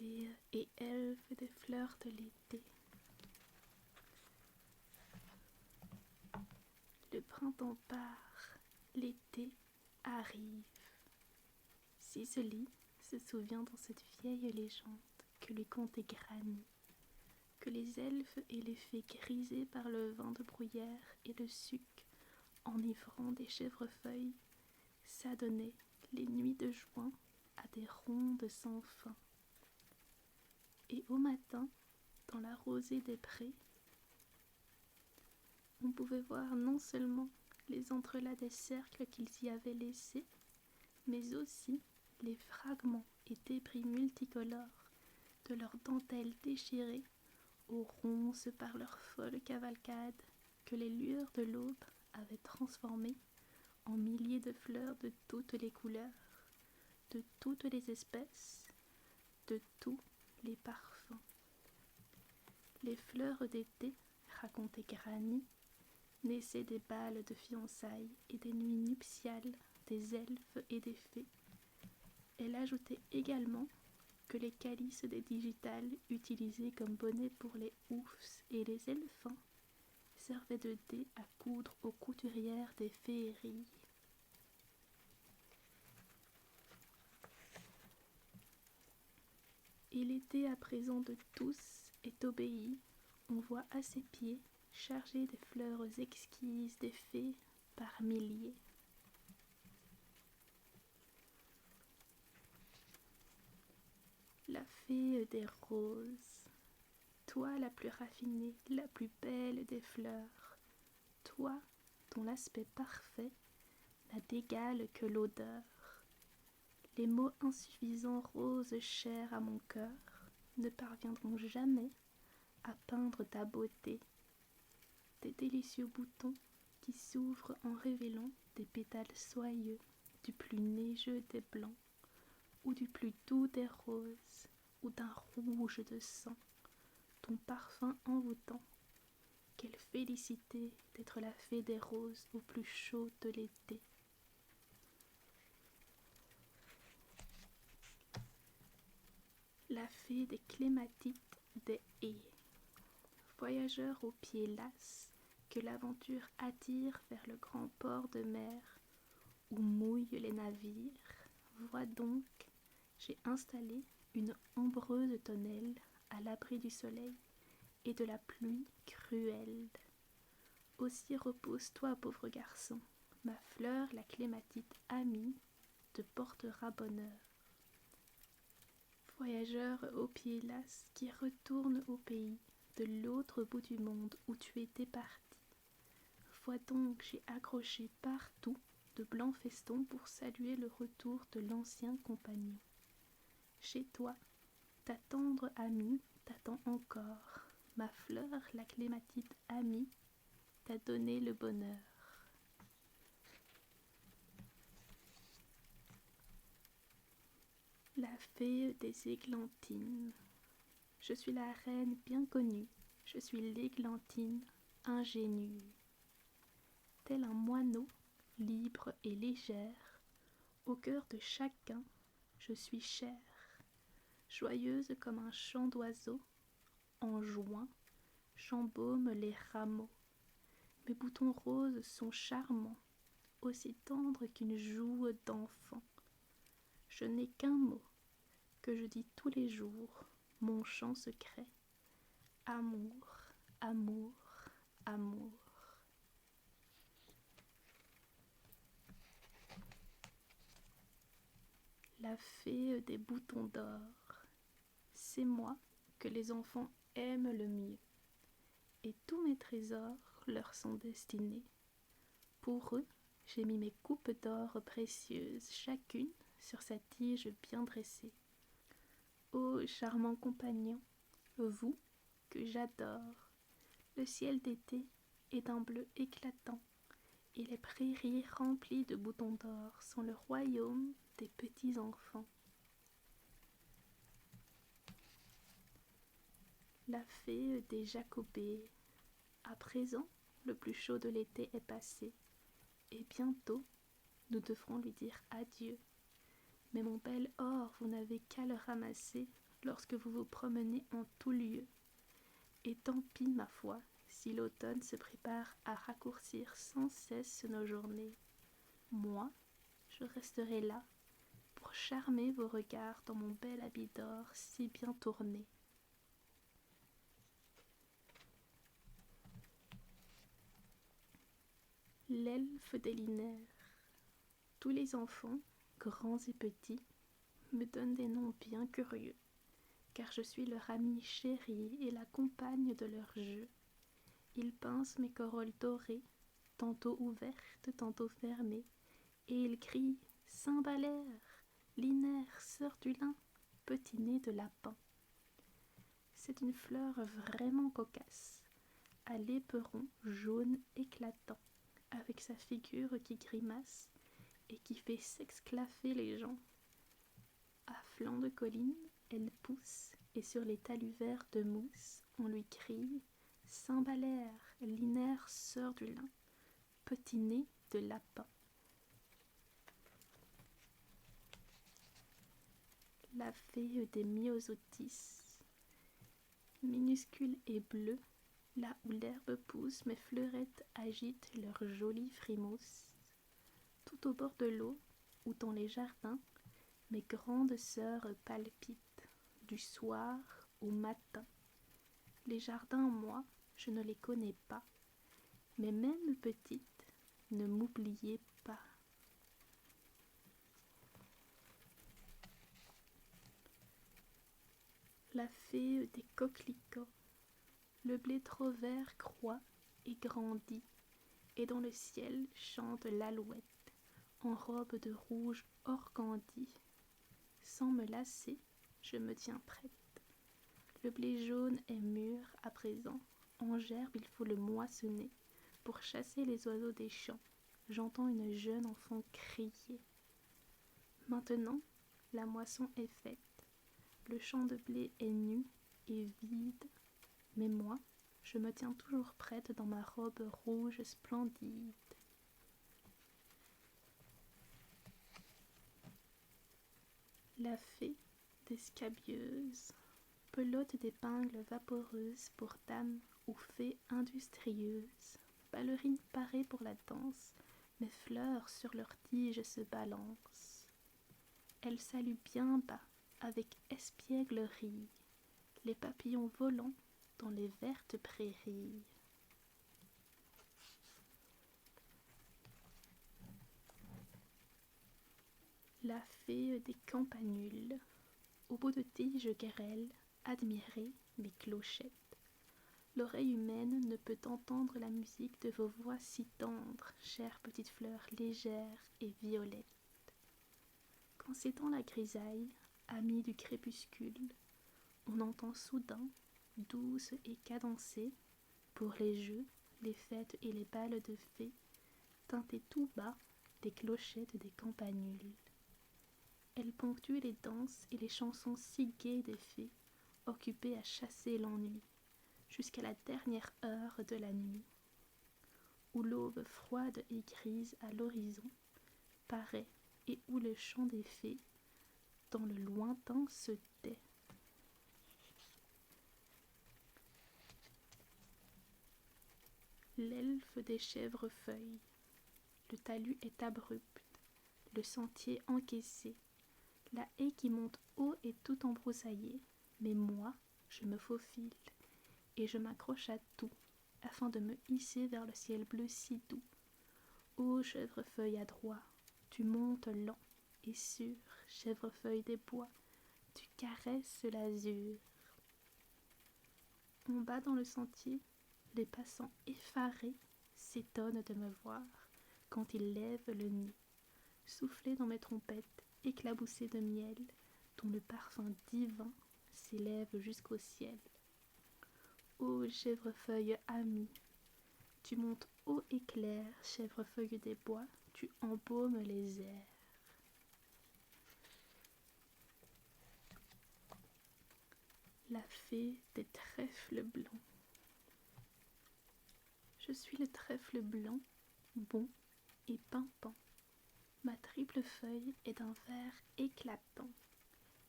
fées et elfes des fleurs de l'été. Le printemps part, l'été arrive. Cicely se souvient dans cette vieille légende que lui contait Granny, que les elfes et les fées grisés par le vin de bruyère et le suc, enivrant des chèvrefeuilles, s'adonnaient les nuits de juin à des rondes sans fin. Et au matin, dans la rosée des prés, on pouvait voir non seulement les entrelacs des cercles qu'ils y avaient laissés, mais aussi les fragments et débris multicolores de leurs dentelles déchirées aux ronces par leur folle cavalcade que les lueurs de l'aube avaient transformées en milliers de fleurs de toutes les couleurs, de toutes les espèces, de tous les parfums. Les fleurs d'été, racontait Granny, naissaient des bals de fiançailles et des nuits nuptiales des elfes et des fées. Elle ajoutait également que les calices des digitales utilisés comme bonnets pour les oufs et les elfins servaient de dés à coudre aux couturières des féeries. Et l'été à présent de tous est obéi, on voit à ses pieds, chargé des fleurs exquises des fées par milliers. La fée des roses, toi la plus raffinée, la plus belle des fleurs, toi dont l'aspect parfait n'a d'égal que l'odeur. Les mots insuffisants, roses chers à mon cœur, ne parviendront jamais à peindre ta beauté. Tes délicieux boutons qui s'ouvrent en révélant des pétales soyeux du plus neigeux des blancs, ou du plus doux des roses, ou d'un rouge de sang, ton parfum envoûtant. Quelle félicité d'être la fée des roses au plus chaud de l'été. La fée des clématites des haies, voyageur aux pieds lasses, que l'aventure attire vers le grand port de mer où mouillent les navires. Vois donc, j'ai installé une ombreuse tonnelle à l'abri du soleil et de la pluie cruelle. Aussi repose-toi, pauvre garçon, ma fleur, la clématite amie, te portera bonheur. Voyageur aux pieds lasses qui retourne au pays de l'autre bout du monde où tu étais parti. Vois donc, j'ai accroché partout de blancs festons pour saluer le retour de l'ancien compagnon. Chez toi, ta tendre amie t'attend encore. Ma fleur, la clématite amie, t'a donné le bonheur. La fée des églantines. Je suis la reine bien connue, je suis l'églantine ingénue. Tel un moineau, libre et légère, au cœur de chacun, je suis chère, joyeuse comme un chant d'oiseau, en juin, j'embaume les rameaux. Mes boutons roses sont charmants, aussi tendres qu'une joue d'enfant. Je n'ai qu'un mot, que je dis tous les jours, mon chant secret. Amour, amour, amour. La fée des boutons d'or, c'est moi que les enfants aiment le mieux, et tous mes trésors leur sont destinés. Pour eux, j'ai mis mes coupes d'or précieuses, chacune sur sa tige bien dressée. Ô charmant compagnon, vous que j'adore, le ciel d'été est d'un bleu éclatant, et les prairies remplies de boutons d'or sont le royaume des petits enfants. La fée des Jacobées. À présent, le plus chaud de l'été est passé, et bientôt nous devrons lui dire adieu. Mais mon bel or, vous n'avez qu'à le ramasser lorsque vous vous promenez en tout lieu. Et tant pis, ma foi, si l'automne se prépare à raccourcir sans cesse nos journées. Moi, je resterai là pour charmer vos regards dans mon bel habit d'or si bien tourné. L'elfe des linéaires. Tous les enfants, grands et petits, me donnent des noms bien curieux, car je suis leur amie chérie et la compagne de leurs jeux. Ils pincent mes corolles dorées, tantôt ouvertes, tantôt fermées, et ils crient « Cymbalaire, Linaire, sœur du lin, petit nez de lapin ». C'est une fleur vraiment cocasse, à l'éperon jaune éclatant, avec sa figure qui grimace et qui fait s'exclaffer les gens. À flanc de colline, elle pousse, et sur les talus verts de mousse, on lui crie « Cymbalaire, Linaire, sœur du lin, petit nez de lapin ». La fée des myosotis. Minuscule et bleue, là où l'herbe pousse, mes fleurettes agitent leurs jolis frimousse. Tout au bord de l'eau, ou dans les jardins, mes grandes sœurs palpitent, du soir au matin. Les jardins, moi, je ne les connais pas, mais même petites, ne m'oubliez pas. La fée des coquelicots. Le blé trop vert croît et grandit, et dans le ciel chante l'alouette, en robe de rouge organdi. Sans me lasser, je me tiens prête. Le blé jaune est mûr à présent, en gerbe il faut le moissonner. Pour chasser les oiseaux des champs, j'entends une jeune enfant crier. Maintenant, la moisson est faite, le champ de blé est nu et vide, mais moi, je me tiens toujours prête dans ma robe rouge splendide. La fée des scabieuses. Pelote d'épingles vaporeuses pour dames ou fées industrieuses. Ballerines parées pour la danse, mes fleurs sur leurs tiges se balancent. Elles saluent bien bas, avec espièglerie, les papillons volant dans les vertes prairies. La fée des campanules. Au bout de tiges grêles, admirez mes clochettes. L'oreille humaine ne peut entendre la musique de vos voix si tendres, chères petites fleurs légères et violettes. Quand s'étend la grisaille, amie du crépuscule, on entend soudain, douce et cadencée, pour les jeux, les fêtes et les bals de fées, tinter tout bas des clochettes des campanules. Elles ponctuent les danses et les chansons si gaies des fées, occupées à chasser l'ennui, jusqu'à la dernière heure de la nuit, où l'aube froide et grise à l'horizon paraît et où le chant des fées, dans le lointain, se tait. L'elfe des chèvrefeuilles. Le talus est abrupt, le sentier encaissé, la haie qui monte haut est tout embroussaillée, mais moi, je me faufile, et je m'accroche à tout, afin de me hisser vers le ciel bleu si doux. Ô chèvrefeuille adroit, tu montes lent et sûr, chèvrefeuille des bois, tu caresses l'azur. En bas dans le sentier, les passants effarés s'étonnent de me voir quand ils lèvent le nez, souffler dans mes trompettes éclaboussées de miel, dont le parfum divin s'élève jusqu'au ciel. Ô chèvrefeuille amie, tu montes haut et clair, chèvrefeuille des bois, tu embaumes les airs. La fée des trèfles blancs. Je suis le trèfle blanc, bon et pimpant. Ma triple feuille est d'un vert éclatant.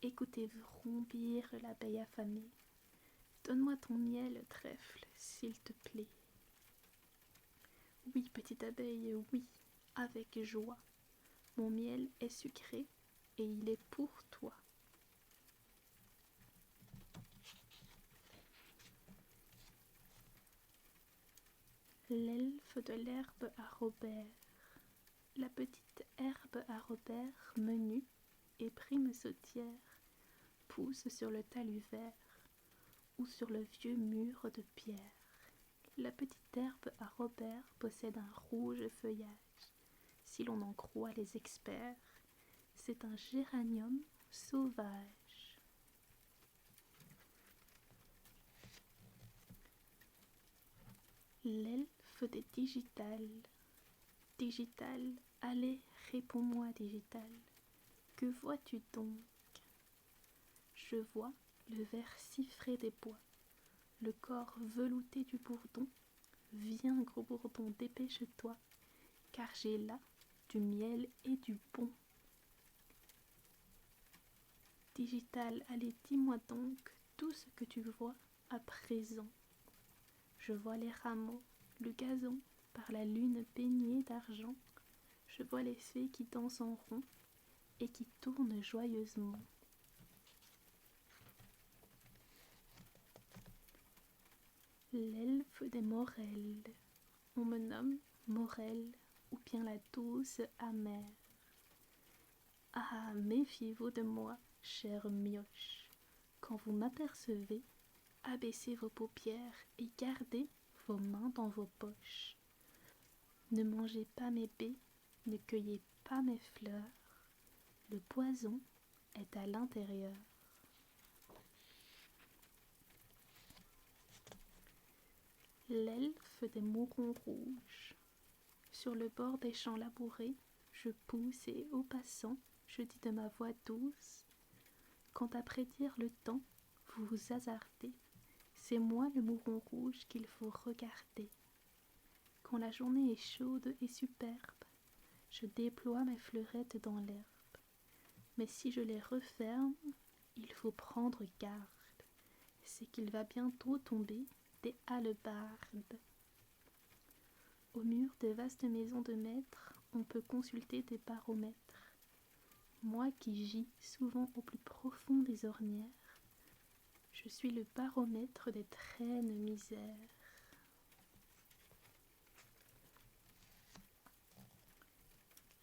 Écoutez vrombir l'abeille affamée. Donne-moi ton miel, trèfle, s'il te plaît. Oui, petite abeille, oui, avec joie. Mon miel est sucré et il est pour toi. L'elfe de l'herbe à Robert. La petite herbe à Robert, menue et prime sautière, pousse sur le talus vert ou sur le vieux mur de pierre. La petite herbe à Robert possède un rouge feuillage. Si l'on en croit les experts, c'est un géranium sauvage. L'elfe des digitales. Digital, allez, réponds-moi, digital. Que vois-tu donc? Je vois le vert cifré des bois, le corps velouté du bourdon. Viens, gros bourdon, dépêche-toi, car j'ai là du miel et du bon. Digital, allez, dis-moi donc tout ce que tu vois à présent. Je vois les rameaux, le gazon, par la lune baignée d'argent. Je vois les fées qui dansent en rond et qui tournent joyeusement. L'elfe des Morels. On me nomme Morel, ou bien la douce amère. Ah, méfiez-vous de moi, chère mioche. Quand vous m'apercevez, abaissez vos paupières et gardez vos mains dans vos poches. Ne mangez pas mes baies, ne cueillez pas mes fleurs. Le poison est à l'intérieur. L'elfe des mourons rouges. Sur le bord des champs labourés, je pousse et au passant, je dis de ma voix douce, quand à prédire le temps, vous vous hasardez, c'est moi le mouron rouge qu'il faut regarder. Quand la journée est chaude et superbe, je déploie mes fleurettes dans l'herbe. Mais si je les referme, il faut prendre garde, c'est qu'il va bientôt tomber des hallebardes. Au mur des vastes maisons de maîtres, on peut consulter des baromètres. Moi qui gis souvent au plus profond des ornières, je suis le baromètre des traînes misères.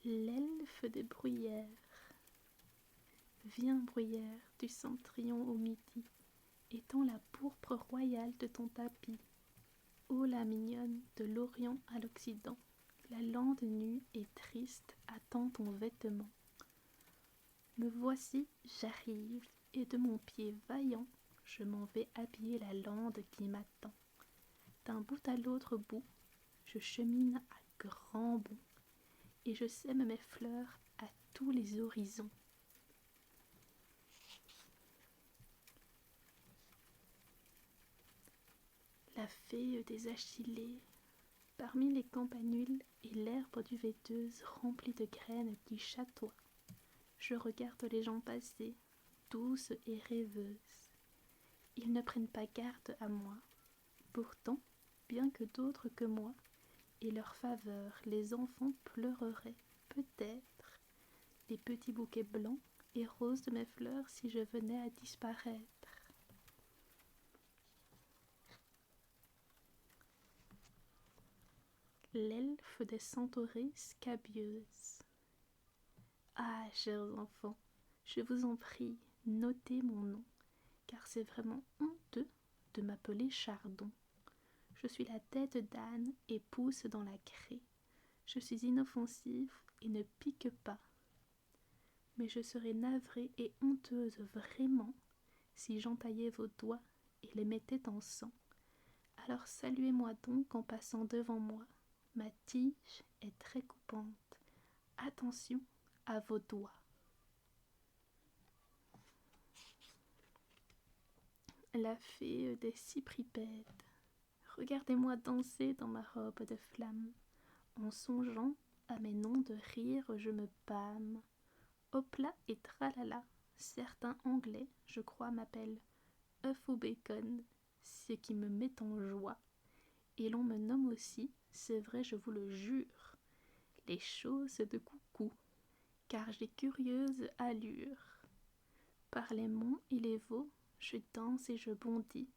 L'elfe des bruyères. Viens, bruyère, du Centrion au midi, étends la pourpre royale de ton tapis. Ô la mignonne, de l'Orient à l'Occident, la lande nue et triste attend ton vêtement. Me voici, j'arrive, et de mon pied vaillant, je m'en vais habiller la lande qui m'attend. D'un bout à l'autre bout, je chemine à grands bonds, et je sème mes fleurs à tous les horizons. La fée des Achillées, parmi les campanules et l'herbe duvéteuse remplie de graines qui chatoient, je regarde les gens passer, douces et rêveuses. Ils ne prennent pas garde à moi. Pourtant, bien que d'autres que moi, et leur faveur, les enfants pleureraient, peut-être, les petits bouquets blancs et roses de mes fleurs si je venais à disparaître. L'elfe des centaurées scabieuses. Ah, chers enfants, je vous en prie, notez mon nom, car c'est vraiment honteux de m'appeler Chardon. Je suis la tête d'âne et pousse dans la craie. Je suis inoffensive et ne pique pas. Mais je serais navrée et honteuse vraiment si j'entaillais vos doigts et les mettais en sang. Alors saluez-moi donc en passant devant moi. Ma tige est très coupante. Attention à vos doigts. La fée des cypripèdes. Regardez-moi danser dans ma robe de flamme. En songeant à mes noms de rire, je me pâme. Hop là et tralala, Certains Anglais, je crois, m'appellent œuf au bacon, ce qui me met en joie. Et l'on me nomme aussi, c'est vrai, je vous le jure, les choses de coucou, car j'ai curieuse allure. Par les monts et les vaux, je danse et je bondis,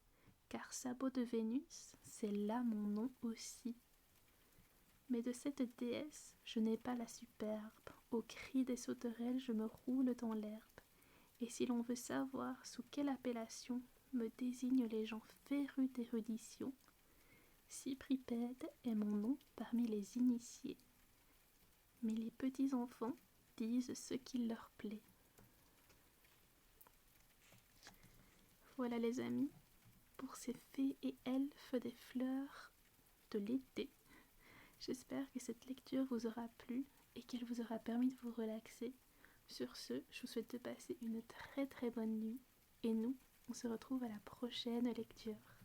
car sabot de Vénus, c'est là mon nom aussi. Mais de cette déesse, je n'ai pas la superbe. Au cri des sauterelles, je me roule dans l'herbe. Et si l'on veut savoir sous quelle appellation me désignent les gens férus d'érudition, Cypripède est mon nom parmi les initiés. Mais les petits enfants disent ce qu'il leur plaît. Voilà les amis, pour ces fées et elfes des fleurs de l'été. J'espère que cette lecture vous aura plu et qu'elle vous aura permis de vous relaxer. Sur ce, je vous souhaite de passer une très très bonne nuit et nous, on se retrouve à la prochaine lecture.